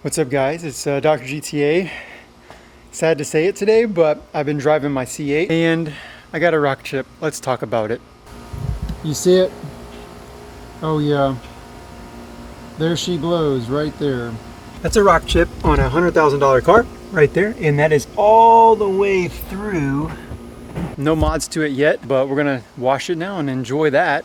What's up, guys? It's Dr. GTA. Sad to say it today, but I've been driving my C8 and I got a rock chip. Let's talk about it. You see it? Oh yeah. There she glows right there. That's a rock chip on a $100,000 car right there, and that is all the way through. No mods to it yet, but we're gonna wash it now and enjoy that.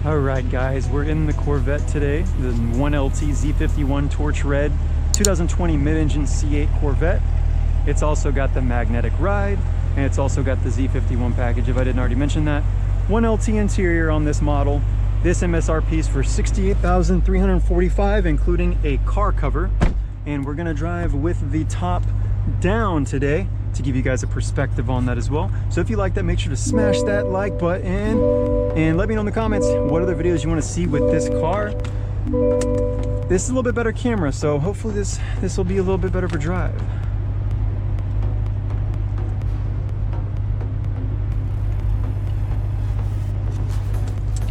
Alright guys, we're in the Corvette today, the 1LT Z51 Torch Red 2020 mid-engine C8 Corvette. It's also got the magnetic ride, and it's also got the Z51 package, if I didn't already mention that. 1LT interior on this model. This MSRP is for $68,345, including a car cover. And we're gonna drive with the top down today to give you guys a perspective on that as well. So if you like that, make sure to smash that like button and let me know in the comments what other videos you want to see with this car. This is a little bit better camera, so hopefully this will be a little bit better of a drive.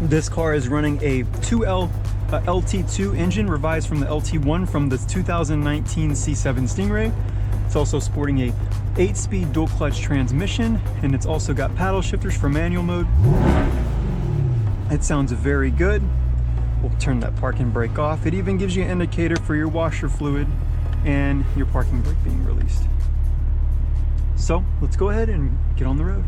This car is running a 2LT2 engine revised from the LT1 from the 2019 C7 Stingray. It's also sporting a 8-speed dual clutch transmission, and it's also got paddle shifters for manual mode. It sounds very good. We'll turn that parking brake off. It even gives you an indicator for your washer fluid and your parking brake being released. So let's go ahead and get on the road.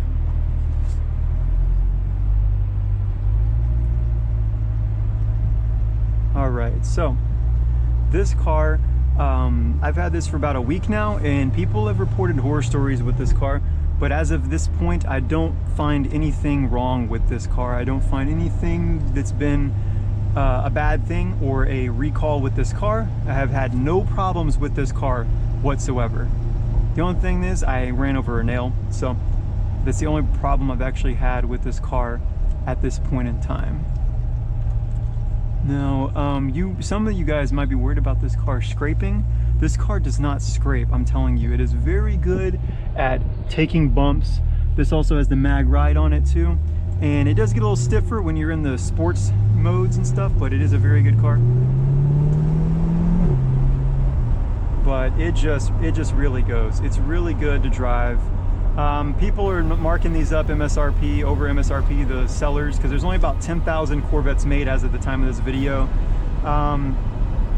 All right, so this car, I've had this for about a week now, and people have reported horror stories with this car, but as of this point, I don't find anything wrong with this car. I don't find anything that's been a bad thing or a recall with this car. I have had no problems with this car whatsoever. The only thing is I ran over a nail, so that's the only problem I've actually had with this car at this point in time. Now, some of you guys might be worried about this car scraping. This car does not scrape, I'm telling you. It is very good at taking bumps. This also has the mag ride on it too. And it does get a little stiffer when you're in the sports modes and stuff, but it is a very good car. But it just really goes. It's really good to drive. People are marking these up MSRP over MSRP, the sellers, because there's only about 10,000 Corvettes made as of the time of this video.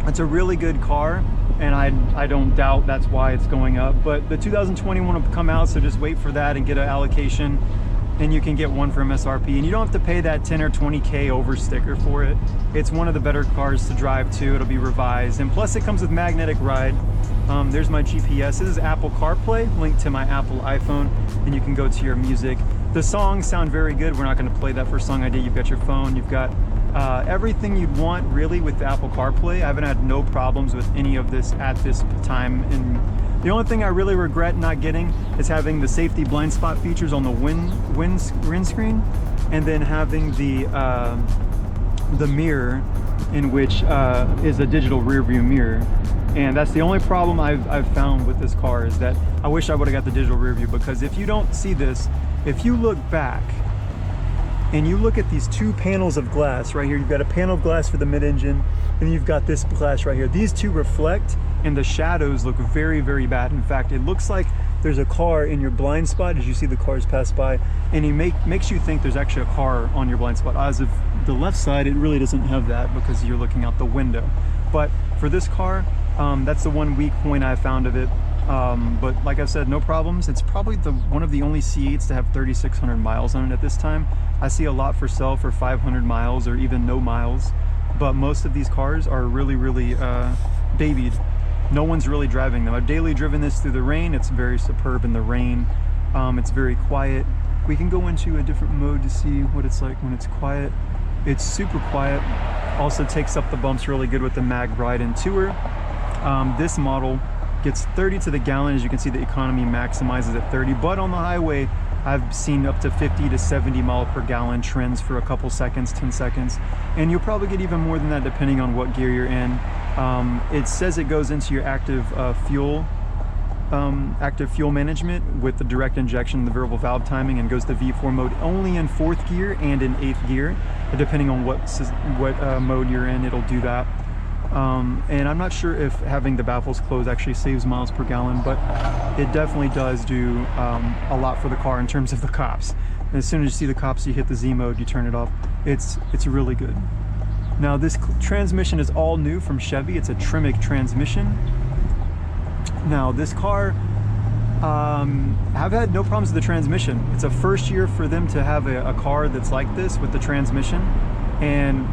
It's a really good car, and I don't doubt that's why it's going up. But the 2021 will come out, so just wait for that and get an allocation, and you can get one for MSRP. And you don't have to pay that 10 or 20K over sticker for it. It's one of the better cars to drive too. It'll be revised, and plus it comes with magnetic ride. There's my GPS. This is Apple CarPlay, linked to my Apple iPhone, and you can go to your music. The songs sound very good. We're not going to play that first song I did. You've got your phone, you've got everything you'd want really with the Apple CarPlay. I haven't had no problems with any of this at this time, and the only thing I really regret not getting is having the safety blind spot features on the windscreen, and then having the mirror, in which is a digital rear view mirror. And that's the only problem I've found with this car, is that I wish I would have got the digital rear view, because if you don't see this, if you look back, and you look at these two panels of glass right here. You've got a panel of glass for the mid-engine, and you've got this glass right here. These two reflect, and the shadows look very, very bad. In fact, it looks like there's a car in your blind spot as you see the cars pass by, and it makes you think there's actually a car on your blind spot. As of the left side, it really doesn't have that because you're looking out the window. But for this car, that's the one weak point I found of it. But like I said, no problems. It's probably one of the only C8s to have 3,600 miles on it at this time. I see a lot for sale for 500 miles or even no miles, but most of these cars are really, really babied. No one's really driving them. I've daily driven this through the rain. It's very superb in the rain. It's very quiet. We can go into a different mode to see what it's like when it's quiet. It's super quiet. Also takes up the bumps really good with the mag ride and tour. This model gets 30 to the gallon. As you can see, the economy maximizes at 30, but on the highway I've seen up to 50 to 70 mile per gallon trends for a couple seconds, 10 seconds, and you'll probably get even more than that depending on what gear you're in. It says it goes into your active fuel management with the direct injection, the variable valve timing, and goes to V4 mode only in 4th gear and in 8th gear, depending on what mode you're in. It'll do that. And I'm not sure if having the baffles closed actually saves miles per gallon, but it definitely does do a lot for the car in terms of the cops. And as soon as you see the cops, you hit the Z mode, you turn it off. It's really good. Now this transmission is all new from Chevy. It's a Tremec transmission. Now this car, I've had no problems with the transmission. It's a first year for them to have a car that's like this with the transmission, and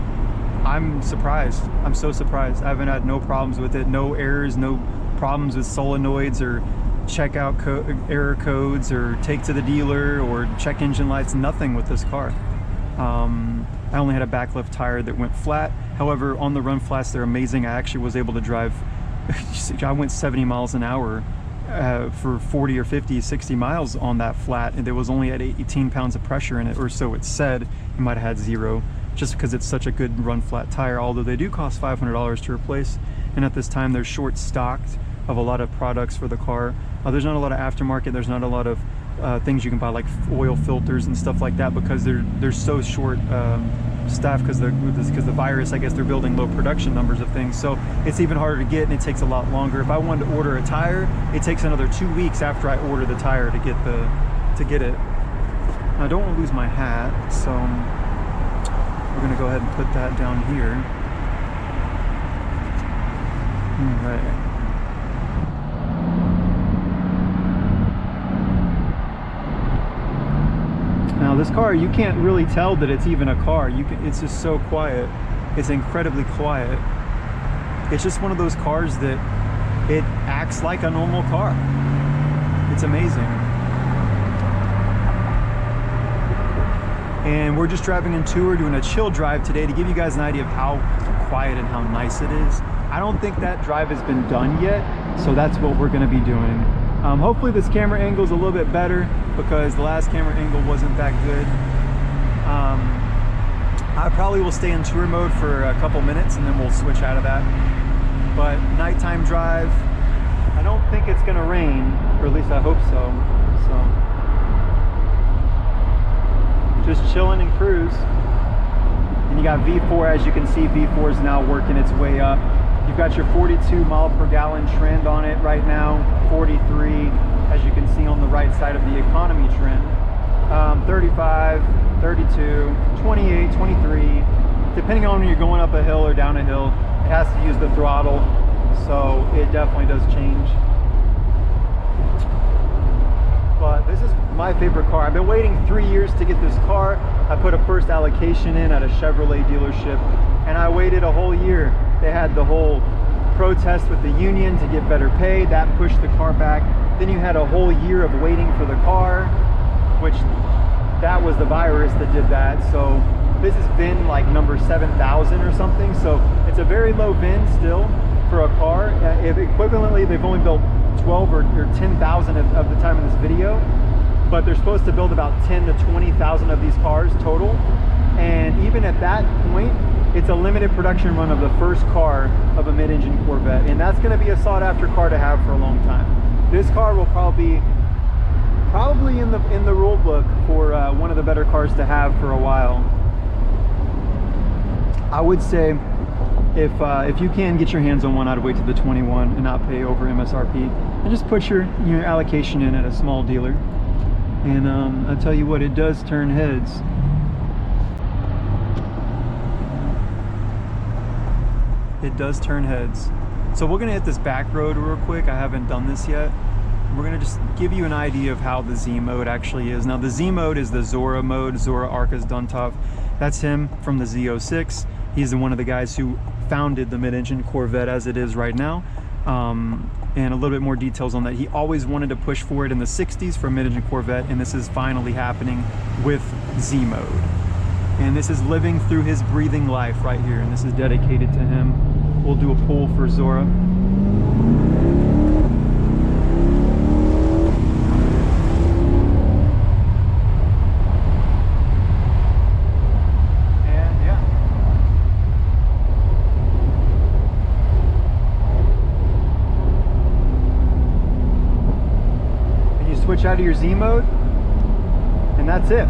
I'm surprised. I'm so surprised. I haven't had no problems with it, no errors, no problems with solenoids or checkout error codes or take to the dealer or check engine lights, nothing with this car. I only had a backlift tire that went flat. However, on the run flats, they're amazing. I actually was able to drive, I went 70 miles an hour for 40 or 50, 60 miles on that flat, and it was only at 18 pounds of pressure in it, or so it said. It might have had 0, just because it's such a good run flat tire, although they do cost $500 to replace. And at this time, they're short stocked of a lot of products for the car. There's not a lot of aftermarket. There's not a lot of things you can buy, like oil filters and stuff like that, because they're so short staffed because the virus. I guess they're building low production numbers of things, so it's even harder to get, and it takes a lot longer. If I wanted to order a tire, it takes another 2 weeks after I order the tire to get it. I don't want to lose my hat, so we're gonna go ahead and put that down here. All right. Now this car, you can't really tell that it's even a car. It's just so quiet. It's incredibly quiet. It's just one of those cars that it acts like a normal car. It's amazing. And we're just driving in tour, doing a chill drive today to give you guys an idea of how quiet and how nice it is. I don't think that drive has been done yet, so that's what we're gonna be doing. Hopefully this camera angle is a little bit better, because the last camera angle wasn't that good. I probably will stay in tour mode for a couple minutes and then we'll switch out of that. But nighttime drive, I don't think it's gonna rain, or at least I hope so. Just chilling and cruise. And you got V4, as you can see, V4 is now working its way up. You've got your 42 mile per gallon trend on it right now, 43, as you can see on the right side of the economy trend. 35, 32, 28, 23. Depending on when you're going up a hill or down a hill, it has to use the throttle, so it definitely does change. But this is my favorite car. I've been waiting 3 years to get this car. I put a first allocation in at a Chevrolet dealership, and I waited a whole year. They had the whole protest with the union to get better pay. That pushed the car back. Then you had a whole year of waiting for the car, which that was the virus that did that. So this has been like number 7,000 or something. So it's a very low VIN still for a car. If equivalently, they've only built 12 or 10,000 of the time in this video, but they're supposed to build about 10 to 20,000 of these cars total. And even at that point, it's a limited production run of the first car of a mid-engine Corvette, and that's going to be a sought-after car to have for a long time. This car will probably be Probably in the rule book for one of the better cars to have for a while. I would say if you can get your hands on one, I'd wait to the 21 and not pay over MSRP, and just put your allocation in at a small dealer. And I'll tell you what, it does turn heads. It does turn heads. So we're gonna hit this back road real quick. I haven't done this yet. We're gonna just give you an idea of how the Z mode actually is. Now the Z mode is the Zora mode, Zora Arkas Duntov. That's him from the Z06. He's one of the guys who founded the mid-engine Corvette as it is right now. And a little bit more details on that. He always wanted to push for it in the 60s for a mid-engine Corvette, and this is finally happening with Z mode. And this is living through his breathing life right here, and this is dedicated to him. We'll do a pull for Zora. And yeah. And you switch out of your Z mode, and that's it.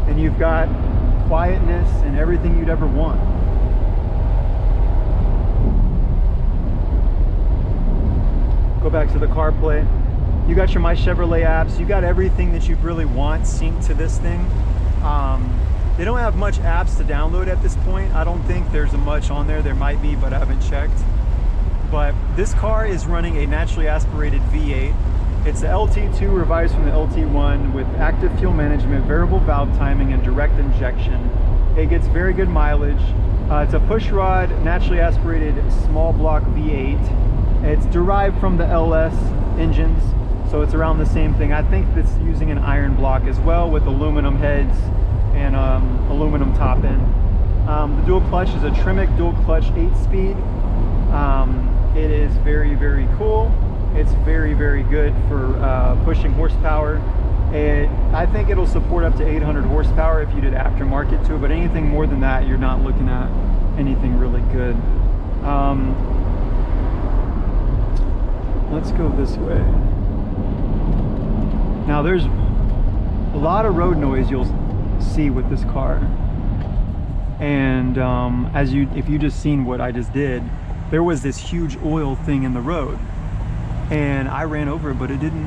And you've got quietness and everything you'd ever want. Go back to the CarPlay. You got your My Chevrolet apps. You got everything that you really want synced to this thing. They don't have much apps to download at this point. I don't think there's much on there. There might be, but I haven't checked. But this car is running a naturally aspirated V8. It's the LT2 revised from the LT1 with active fuel management, variable valve timing, and direct injection. It gets very good mileage. It's a pushrod, naturally aspirated small block V8. It's derived from the LS engines, so it's around the same thing. I think it's using an iron block as well with aluminum heads and aluminum top end. The dual clutch is a Tremec dual clutch 8-speed. It is very, very cool. It's very, very good for pushing horsepower. I think it'll support up to 800 horsepower if you did aftermarket to it, but anything more than that, you're not looking at anything really good. Let's go this way. Now there's a lot of road noise you'll see with this car. And if you just seen what I just did, there was this huge oil thing in the road. And I ran over it, but it didn't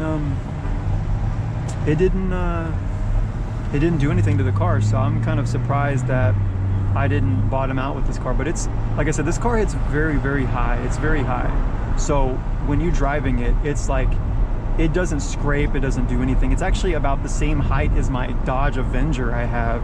do anything to the car. So I'm kind of surprised that I didn't bottom out with this car. But it's, like I said, this car hits very, very high. It's very high. So when you're driving it, it's like, it doesn't scrape, it doesn't do anything. It's actually about the same height as my Dodge Avenger I have,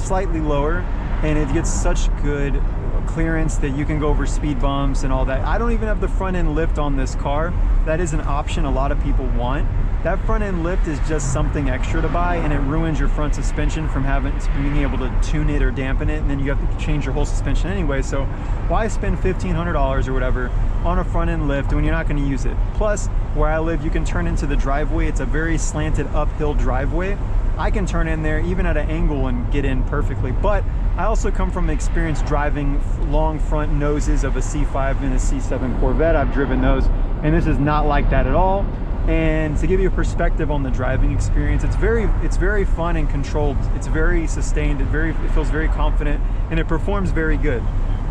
slightly lower, and it gets such good clearance that you can go over speed bumps and all that. I don't even have the front end lift on this car. That is an option a lot of people want. That front end lift is just something extra to buy, and it ruins your front suspension from being able to tune it or dampen it, and then you have to change your whole suspension anyway. So why spend $1,500 or whatever on a front end lift when you're not going to use it? Plus, where I live, you can turn into the driveway. It's a very slanted uphill driveway. I can turn in there even at an angle and get in perfectly. But I also come from experience driving long front noses of a C5 and a C7 Corvette. I've driven those, and this is not like that at all. And to give you a perspective on the driving experience, it's very fun and controlled. It's very sustained. It feels very confident, and it performs very good.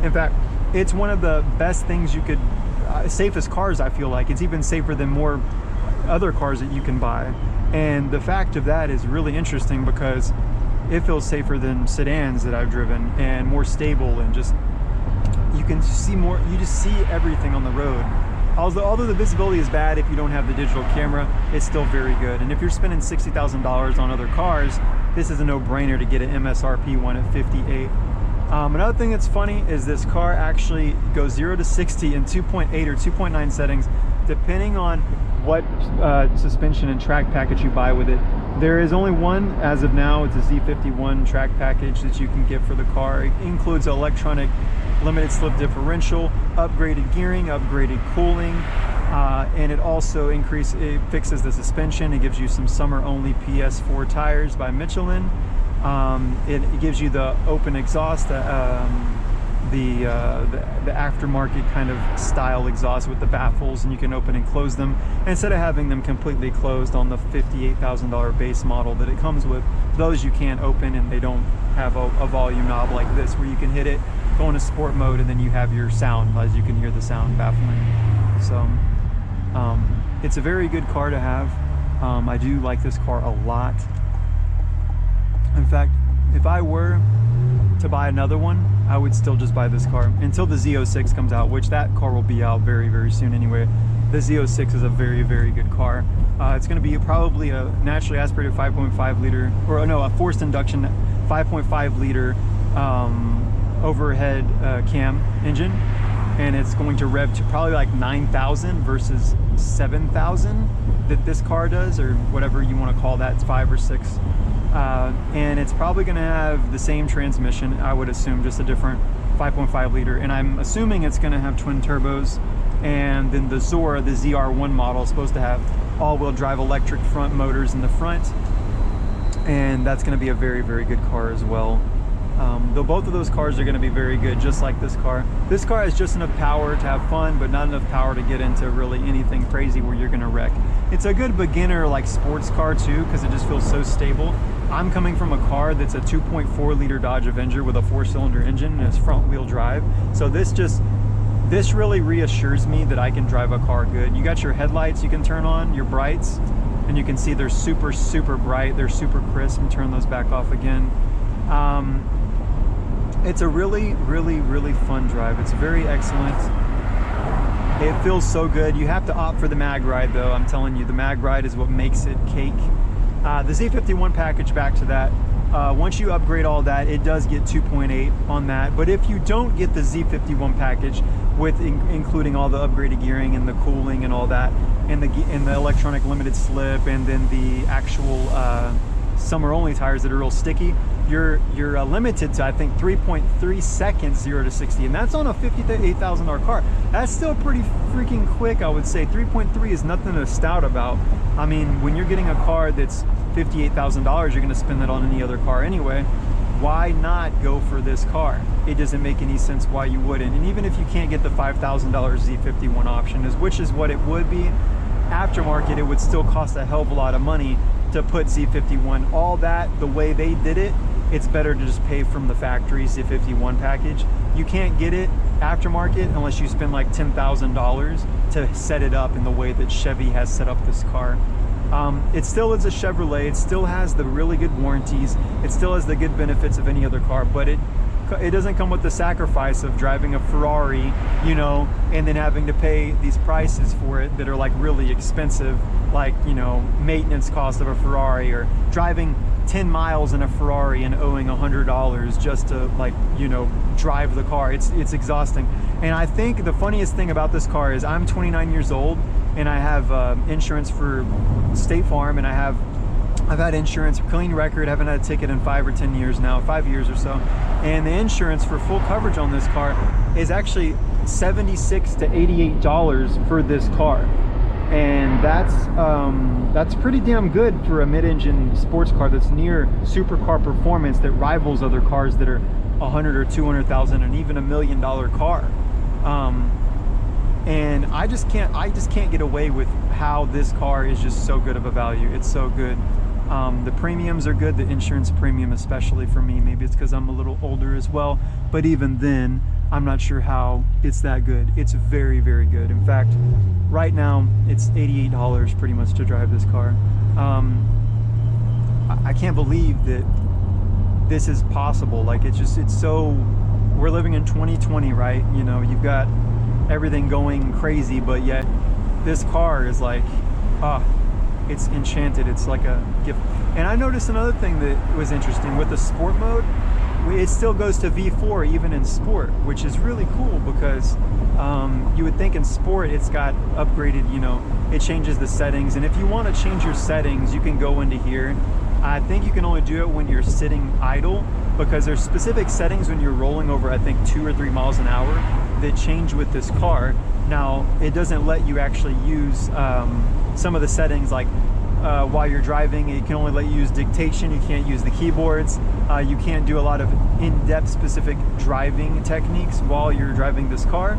In fact, it's one of the best things you could, safest cars, I feel like. It's even safer than more other cars that you can buy. And the fact of that is really interesting because it feels safer than sedans that I've driven, and more stable, and just, you can see more, you just see everything on the road. Although the visibility is bad if you don't have the digital camera, it's still very good. And if you're spending $60,000 on other cars, this is a no-brainer to get an MSRP one at 58. Another thing that's funny is this car actually goes 0 to 60 in 2.8 or 2.9 settings, depending on what suspension and track package you buy with it. There is only one as of now. It's a Z51 track package that you can get for the car. It includes electronic limited slip differential, upgraded gearing, upgraded cooling, and it also fixes the suspension. It gives you some summer only PS4 tires by Michelin. It gives you the open exhaust the aftermarket kind of style exhaust with the baffles, and you can open and close them instead of having them completely closed on the $58,000 base model that it comes with. Those you can't open, and they don't have a volume knob like this where you can hit it, go into sport mode, and then you have your sound, as you can hear the sound baffling. So it's a very good car to have. I do like this car a lot. In fact, if I were to buy another one, I would still just buy this car until the Z06 comes out, which that car will be out very, very soon anyway. The Z06 is a very, very good car. It's going to be probably a naturally aspirated 5.5 liter, or no, a forced induction 5.5 liter overhead cam engine, and it's going to rev to probably like 9,000 versus 7,000 that this car does, or whatever you want to call that. It's 5 or 6. And it's probably going to have the same transmission, I would assume, just a different 5.5 liter, and I'm assuming it's going to have twin turbos. And then the Zora, the ZR1 model, is supposed to have all-wheel drive electric front motors in the front, and that's going to be a very, very good car as well. Though both of those cars are going to be very good, just like this car. This car has just enough power to have fun, but not enough power to get into really anything crazy where you're going to wreck. It's a good beginner like sports car too, because it just feels so stable. I'm coming from a car that's a 2.4 liter Dodge Avenger with a 4-cylinder engine, and it's front wheel drive. So this really reassures me that I can drive a car good. You got your headlights you can turn on, your brights, and you can see they're super, super bright. They're super crisp, and turn those back off again. It's a really, really, really fun drive. It's very excellent. It feels so good. You have to opt for the mag ride though. I'm telling you, the mag ride is what makes it cake. The Z51 package, back to that. Once you upgrade all that, it does get 2.8 on that. But if you don't get the Z51 package with including all the upgraded gearing and the cooling and all that, and the electronic limited slip, and then the actual summer only tires that are real sticky, you're limited to, I think, 3.3 seconds 0 to 60, and that's on a $58,000 car. That's still pretty freaking quick, I would say. 3.3 is nothing to stout about. I mean, when you're getting a car that's $58,000, you're going to spend that on any other car anyway. Why not go for this car? It doesn't make any sense why you wouldn't. And even if you can't get the $5,000 Z51 option, which is what it would be aftermarket, it would still cost a hell of a lot of money to put Z51. All that, the way they did it, it's better to just pay from the factory Z51 package. You can't get it aftermarket unless you spend like $10,000 to set it up in the way that Chevy has set up this car. It still is a Chevrolet. It still has the really good warranties. It still has the good benefits of any other car, but it doesn't come with the sacrifice of driving a Ferrari, you know, and then having to pay these prices for it that are like really expensive, like, you know, maintenance cost of a Ferrari, or driving 10 miles in a Ferrari and owing $100 just to, like, you know, drive the car. It's exhausting. And I think the funniest thing about this car is I'm 29 years old and I have insurance for State Farm, and I've had insurance, clean record, haven't had a ticket in 5 or 10 years now, 5 years or so. And the insurance for full coverage on this car is actually $76 to $88 for this car. And that's pretty damn good for a mid-engine sports car that's near supercar performance, that rivals other cars that are 100 or 200,000 and even $1 million car. And I just can't get away with how this car is just so good of a value. It's so good. The premiums are good, the insurance premium especially for me. Maybe it's because I'm a little older as well, but even then, I'm not sure how it's that good. It's very, very good. In fact, right now, it's $88 pretty much to drive this car. I can't believe that this is possible. Like, it's so, we're living in 2020, right? You know, you've got everything going crazy, but yet this car is like, it's enchanted. It's like a gift. And I noticed another thing that was interesting with the sport mode. It still goes to V4 even in sport, which is really cool, because you would think in sport it's got upgraded, you know, it changes the settings. And if you want to change your settings, you can go into here. I think you can only do it when you're sitting idle, because there's specific settings when you're rolling over, I think 2 or 3 miles an hour, that change with this car. Now, it doesn't let you actually use some of the settings, like while you're driving. It can only let you use dictation. You can't use the keyboards. You can't do a lot of in-depth specific driving techniques while you're driving this car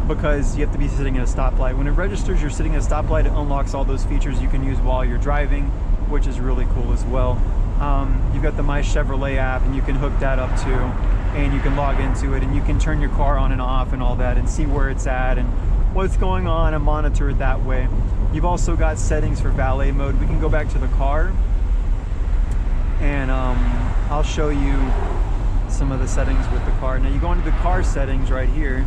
because you have to be sitting at a stoplight. When it registers you're sitting at a stoplight, it unlocks all those features you can use while you're driving, which is really cool as well. You've got the My Chevrolet app, and you can hook that up too, and you can log into it, and you can turn your car on and off and all that, and see where it's at and what's going on, and monitor it that way. You've also got settings for valet mode. We can go back to the car, and I'll show you some of the settings with the car. Now you go into the car settings right here,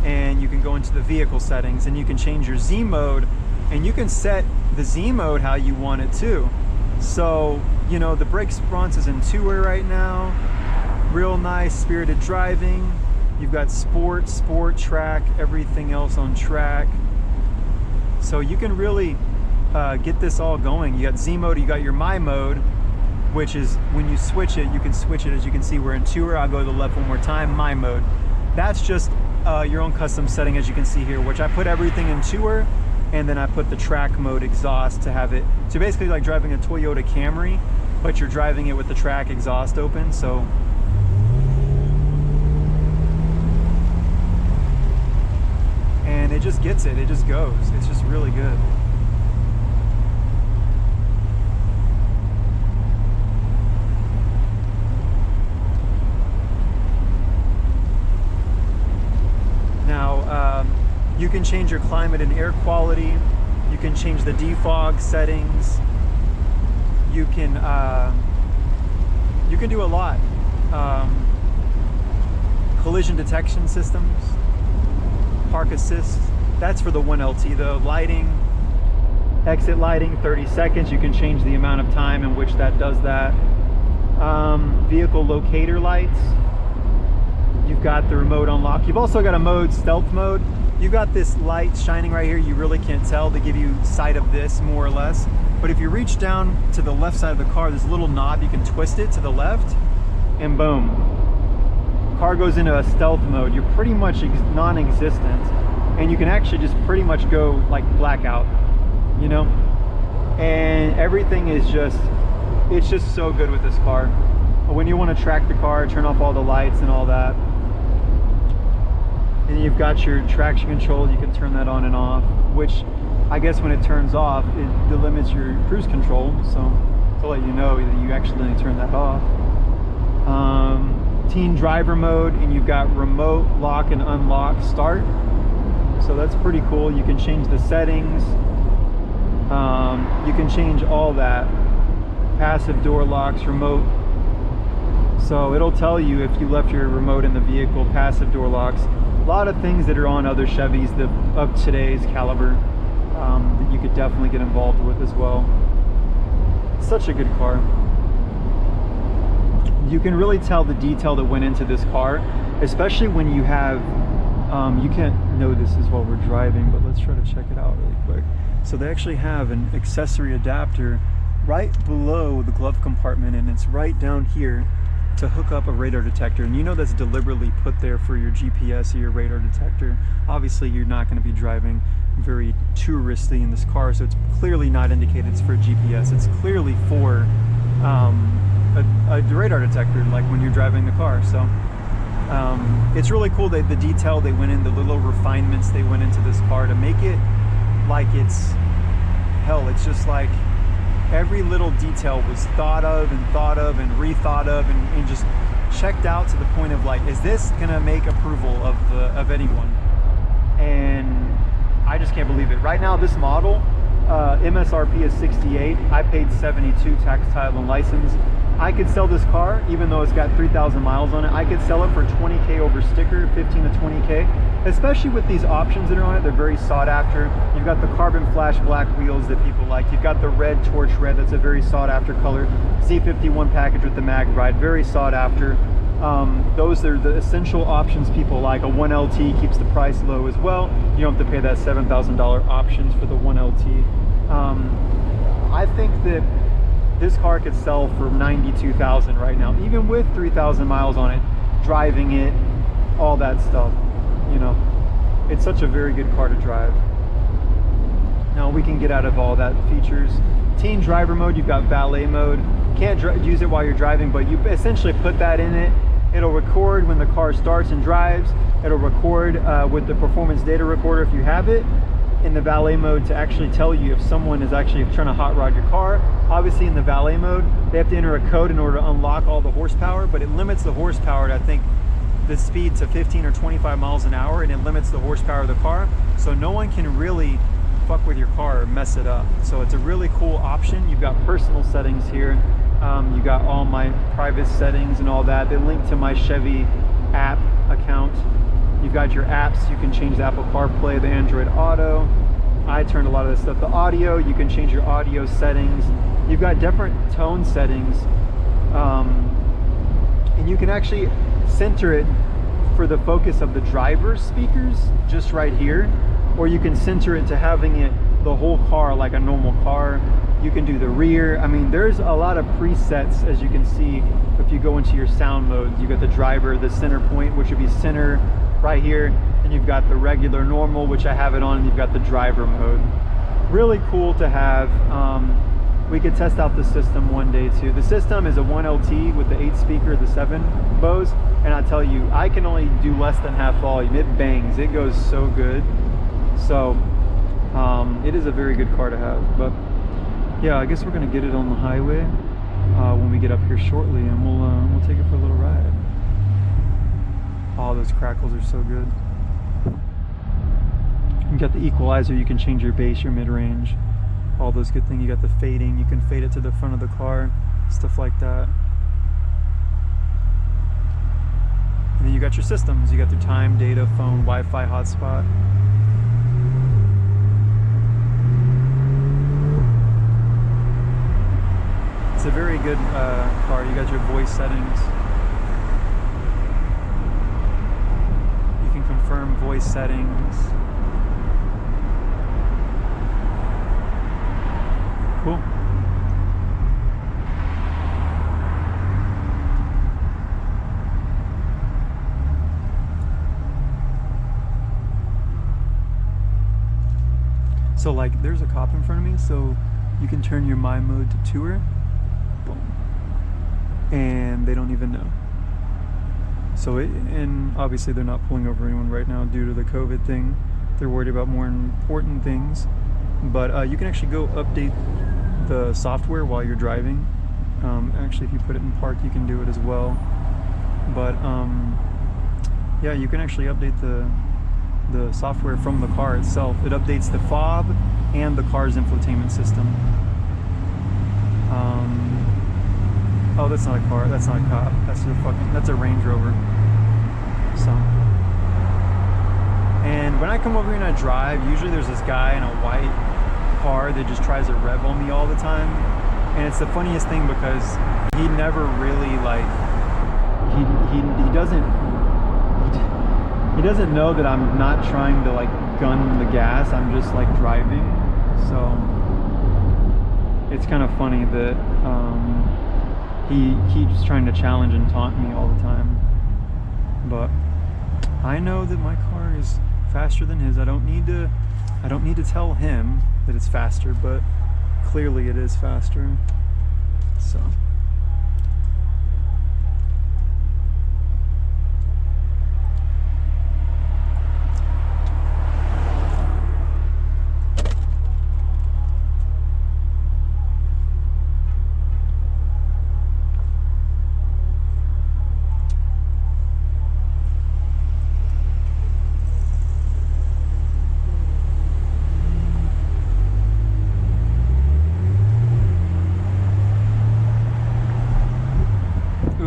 and you can go into the vehicle settings, and you can change your Z mode, and you can set the Z mode how you want it too. So, you know, the brake response is in tour right now. Real nice, spirited driving. You've got sport, track, everything else on track. So you can really get this all going. You got Z mode, you got your My mode, which is when you switch it, you can switch it. As you can see, we're in tour. I'll go to the left one more time, My mode. That's just your own custom setting, as you can see here, which I put everything in tour, and then I put the track mode exhaust to have it. So basically like driving a Toyota Camry, but you're driving it with the track exhaust open. So and it just gets it just goes. It's just really good. Now you can change your climate and air quality. You can change the defog settings. You can do a lot. Collision detection systems, park assist. That's for the 1LT though. Lighting, exit lighting, 30 seconds. You can change the amount of time in which that does that. Vehicle locator lights. You've got the remote unlock. You've also got a mode, stealth mode. You've got this light shining right here. You really can't tell, to give you sight of this more or less. But if you reach down to the left side of the car, there's a little knob. You can twist it to the left, and boom. Car goes into a stealth mode. You're pretty much non-existent, and you can actually just pretty much go like blackout, you know? And everything is just, it's just so good with this car. When you want to track the car, turn off all the lights and all that. And you've got your traction control. You can turn that on and off, which I guess when it turns off, it delimits your cruise control. So to let you know that you actually need to turn that off. Teen driver mode, and you've got remote lock and unlock start. So that's pretty cool. You can change the settings. You can change all that. Passive door locks, remote. So it'll tell you if you left your remote in the vehicle, passive door locks. A lot of things that are on other Chevys of today's caliber that you could definitely get involved with as well. Such a good car. You can really tell the detail that went into this car, especially when you have, you can't know this is while we're driving, but let's try to check it out really quick. So they actually have an accessory adapter right below the glove compartment, and it's right down here to hook up a radar detector. And you know that's deliberately put there for your GPS or your radar detector. Obviously you're not going to be driving very touristy in this car, so it's clearly not indicated it's for GPS. It's clearly for a radar detector, like when you're driving the car. So it's really cool that the detail they went in, the little refinements they went into this car to make it like it's, hell, it's just like every little detail was thought of and rethought of and just checked out to the point of like, is this gonna make approval of anyone? And I just can't believe it. Right now, this model, MSRP is 68. I paid 72 tax, title, and license. I could sell this car, even though it's got 3,000 miles on it. I could sell it for 20K over sticker, 15 to 20K, especially with these options that are on it. They're very sought after. You've got the carbon flash black wheels that people like. You've got the red torch red, that's a very sought after color. Z51 package with the mag ride, very sought after. Those are the essential options people like. A 1LT keeps the price low as well. You don't have to pay that $7,000 options for the 1LT. I think that this car could sell for $92,000 right now, even with 3,000 miles on it, driving it, all that stuff. You know, it's such a very good car to drive. Now we can get out of all that features. Teen driver mode, you've got valet mode. Can't use it while you're driving, but you essentially put that in it. It'll record when the car starts and drives. It'll record with the performance data recorder if you have it in the valet mode to actually tell you if someone is actually trying to hot rod your car. Obviously in the valet mode, they have to enter a code in order to unlock all the horsepower, but it limits the horsepower to, I think, the speed to 15 or 25 miles an hour, and it limits the horsepower of the car. So no one can really fuck with your car or mess it up. So it's a really cool option. You've got personal settings here. You got all my private settings and all that. They link to my Chevy app account. You've got your apps. You can change the Apple CarPlay, the Android Auto. I turned a lot of this stuff. The audio, you can change your audio settings. You've got different tone settings. And you can actually center it for the focus of the driver's speakers, just right here. Or you can center it to having it the whole car like a normal car. You can do the rear. I mean, there's a lot of presets, as you can see. If you go into your sound modes, you got the driver, the center point, which would be center right here, and you've got the regular normal, which I have it on, and you've got the driver mode. Really cool to have. We could test out the system one day too. The system is a 1LT with the 8 speaker, the 7 Bose, and I tell you, I can only do less than half volume. It bangs, it goes so good. So it is a very good car to have. But yeah, I guess we're gonna get it on the highway when we get up here shortly, and we'll take it for a little ride. Oh, those crackles are so good. You got the equalizer, you can change your bass, your mid-range, all those good things. You got the fading, you can fade it to the front of the car, stuff like that. And then you got your systems. You got the time, data, phone, Wi-Fi, hotspot. It's a very good car. You got your voice settings. You can confirm voice settings. Cool. So like there's a cop in front of me, so you can turn your My mode to tour. Boom. And they don't even know. So and obviously they're not pulling over anyone right now due to the COVID thing. They're worried about more important things. But you can actually go update the software while you're driving. Actually, if you put it in park, you can do it as well. But yeah, you can actually update the software from the car itself. It updates the fob and the car's infotainment system. Oh, that's not a car. That's not a cop. That's a Range Rover. So. And when I come over here and I drive, usually there's this guy in a white car that just tries to rev on me all the time. And it's the funniest thing because he never really like, he doesn't know that I'm not trying to like gun the gas. I'm just like driving. So it's kind of funny that he keeps trying to challenge and taunt me all the time. But I know that my car is faster than his. I don't need to tell him that it's faster, but clearly it is faster. So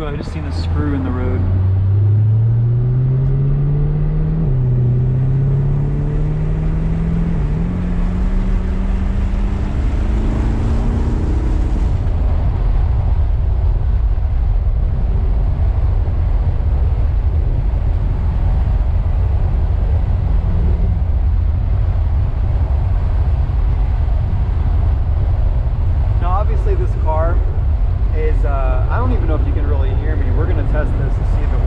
I just seen a screw in the road. Now obviously this car is, I don't even know if you can really hear me. We're going to test this to see if it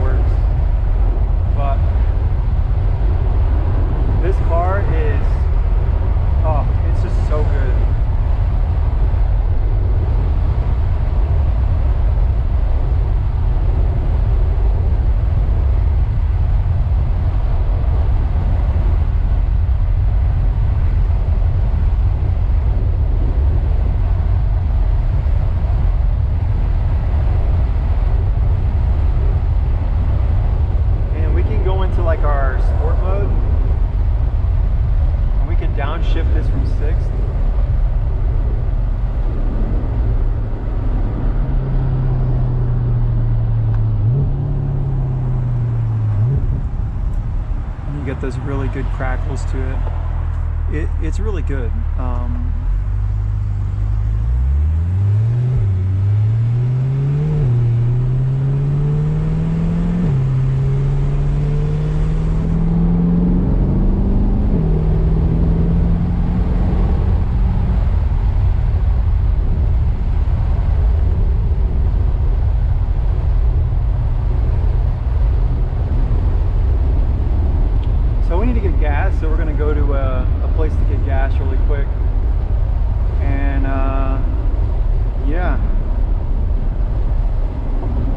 those really good crackles to it. It's really good. So we're gonna go to a place to get gas really quick, and yeah,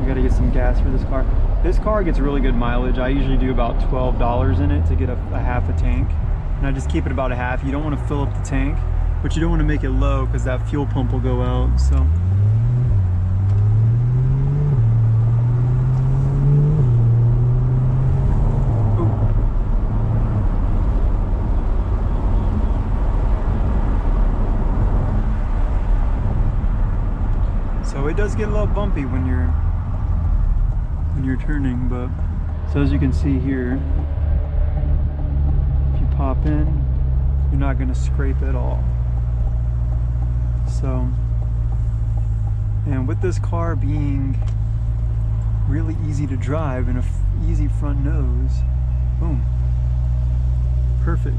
we gotta get some gas for this car. This car gets really good mileage. I usually do about $12 in it to get a half a tank, and I just keep it about a half. You don't want to fill up the tank, but you don't want to make it low because that fuel pump will go out. So it does get a little bumpy when you're turning, but so as you can see here, if you pop in, you're not going to scrape at all. So, and with this car being really easy to drive and a easy front nose, boom, perfect.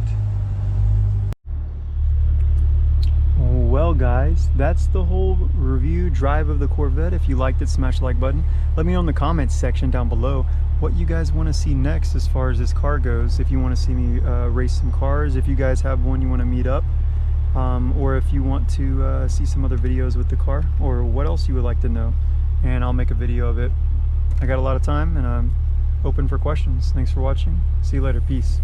Well guys, that's the whole review drive of the Corvette. If you liked it, smash the like button. Let me know in the comments section down below what you guys want to see next as far as this car goes. If you want to see me race some cars, if you guys have one you want to meet up, or if you want to see some other videos with the car, or what else you would like to know, and I'll make a video of it. I got a lot of time and I'm open for questions. Thanks for watching. See you later. Peace.